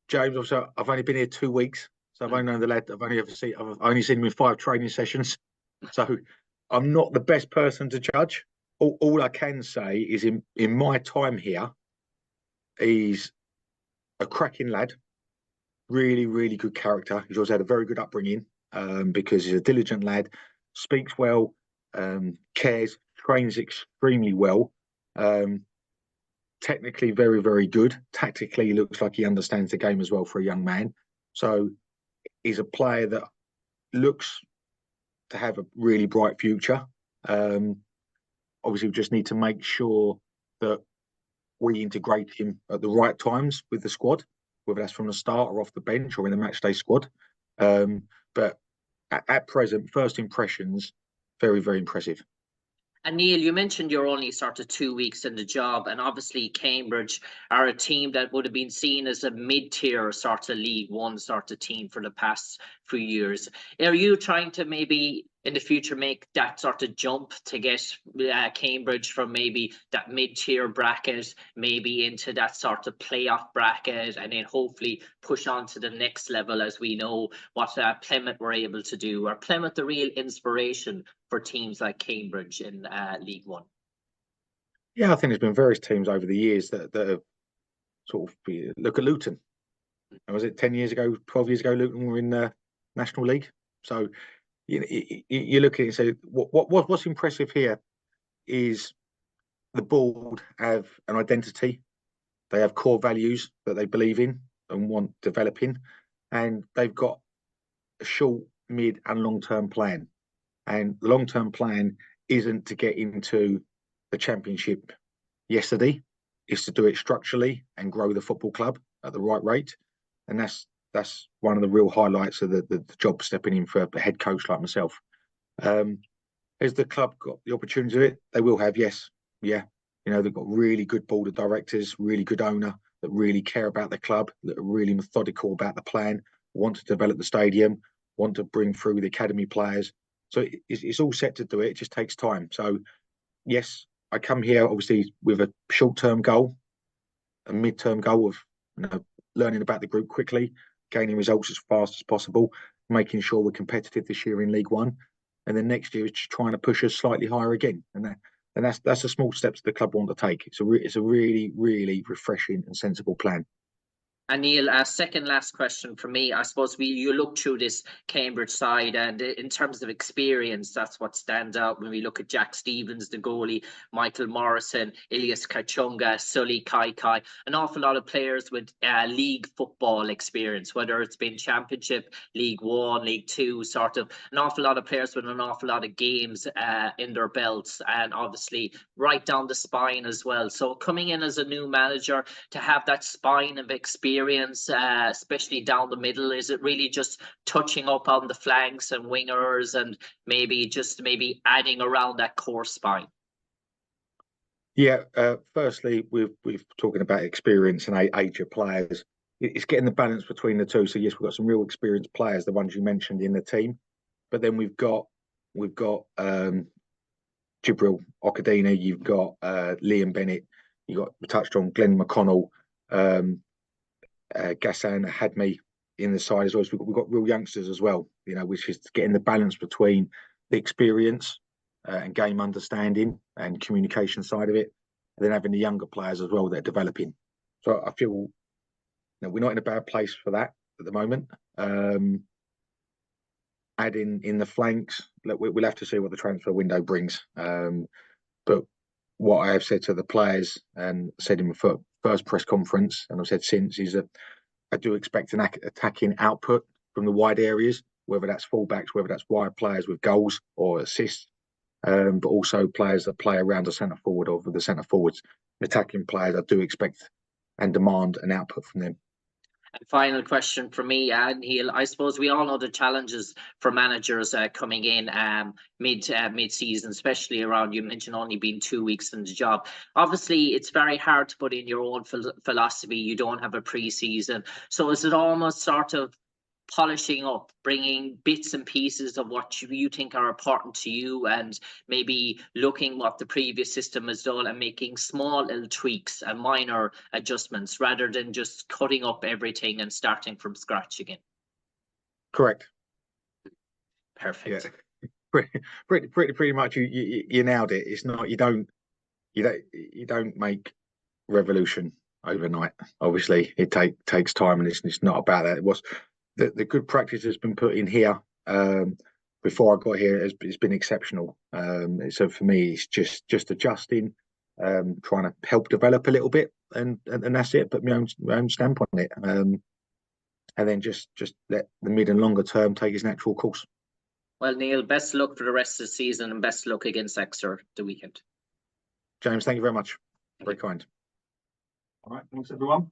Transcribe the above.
James, also, I've only been here 2 weeks, so I've only known the lad. I've only seen him in 5 training sessions, so I'm not the best person to judge. All I can say is, in my time here, he's a cracking lad, really, really good character. He's always had a very good upbringing, because he's a diligent lad, speaks well, cares, trains extremely well. Technically very, very good. Tactically, he looks like he understands the game as well for a young man. So he's a player that looks to have a really bright future. Obviously, we just need to make sure that we integrate him at the right times with the squad, whether that's from the start or off the bench or in the matchday squad. But at present, first impressions, very, very impressive. And Neil, you mentioned you're only sort of 2 weeks in the job, and obviously Cambridge are a team that would have been seen as a mid-tier sort of League One sort of team for the past few years. Are you trying to maybe in the future make that sort of jump to get Cambridge from maybe that mid-tier bracket, maybe into that sort of playoff bracket, and then hopefully push on to the next level, as we know what Plymouth were able to do? Are Plymouth the real inspiration for teams like Cambridge in League One? Yeah, I think there's been various teams over the years that have sort of look at Luton. Was it 10 years ago, 12 years ago, Luton were in the National League? So you look at it and say, what's impressive here is the board have an identity. They have core values that they believe in and want developing, and they've got a short, mid, and long-term plan. And the long-term plan isn't to get into the Championship yesterday. It's to do it structurally and grow the football club at the right rate. And that's one of the real highlights of the job stepping in for a head coach like myself. Has the club got the opportunity to do it? They will have, yes. Yeah. They've got really good board of directors, really good owner that really care about the club, that are really methodical about the plan, want to develop the stadium, want to bring through the academy players. So it's all set to do it. It just takes time. So, yes, I come here obviously with a short-term goal, a mid-term goal of learning about the group quickly, gaining results as fast as possible, making sure we're competitive this year in League One, and then next year is just trying to push us slightly higher again. And that's the small steps the club want to take. It's a really, really refreshing and sensible plan. And Neil, second last question for me. I suppose you look through this Cambridge side, and in terms of experience, that's what stands out when we look at Jack Stevens, the goalie, Michael Morrison, Ilias Kachunga, Sully Kaikai, an awful lot of players with league football experience, whether it's been Championship, League One, League Two, sort of an awful lot of players with an awful lot of games in their belts, and obviously right down the spine as well. So coming in as a new manager to have that spine of experience, especially down the middle, is it really just touching up on the flanks and wingers and maybe adding around that core spine? Yeah, firstly, we've talking about experience and age of players. It's getting the balance between the two. So yes, we've got some real experienced players, the ones you mentioned in the team, but then we've got Jibril Okadina, you've got Liam Bennett, we touched on Glenn McConnell, Ghassan Hadmi in the side as well. So we've got real youngsters as well, which is getting the balance between the experience and game understanding and communication side of it, and then having the younger players as well that are developing. So I feel we're not in a bad place for that at the moment. Adding in the flanks, look, we'll have to see what the transfer window brings. But what I have said to the players and said in my first press conference, and I've said since, is that I do expect an attacking output from the wide areas, whether that's fullbacks, whether that's wide players with goals or assists, but also players that play around the centre forward or the centre forwards. Attacking players, I do expect and demand an output from them. And final question for me, Neil. I suppose we all know the challenges for managers coming in mid-season, especially around, you mentioned only being 2 weeks in the job. Obviously, it's very hard to put in your own philosophy. You don't have a pre-season. So is it almost sort of polishing up, bringing bits and pieces of what you think are important to you, and maybe looking what the previous system has done and making small little tweaks and minor adjustments rather than just cutting up everything and starting from scratch again. Correct. Perfect. Yeah. Pretty much you nailed it. It's not, you don't make revolution overnight. Obviously it takes time, and it's not about that. It was the good practice has been put in here before I got here has been exceptional. So for me, it's just adjusting, trying to help develop a little bit, and that's it. Put my own stamp on it, and then just let the mid and longer term take its natural course. Well, Neil, best luck for the rest of the season, and best luck against Exeter the weekend. James, thank you very much. Very kind. All right, thanks everyone.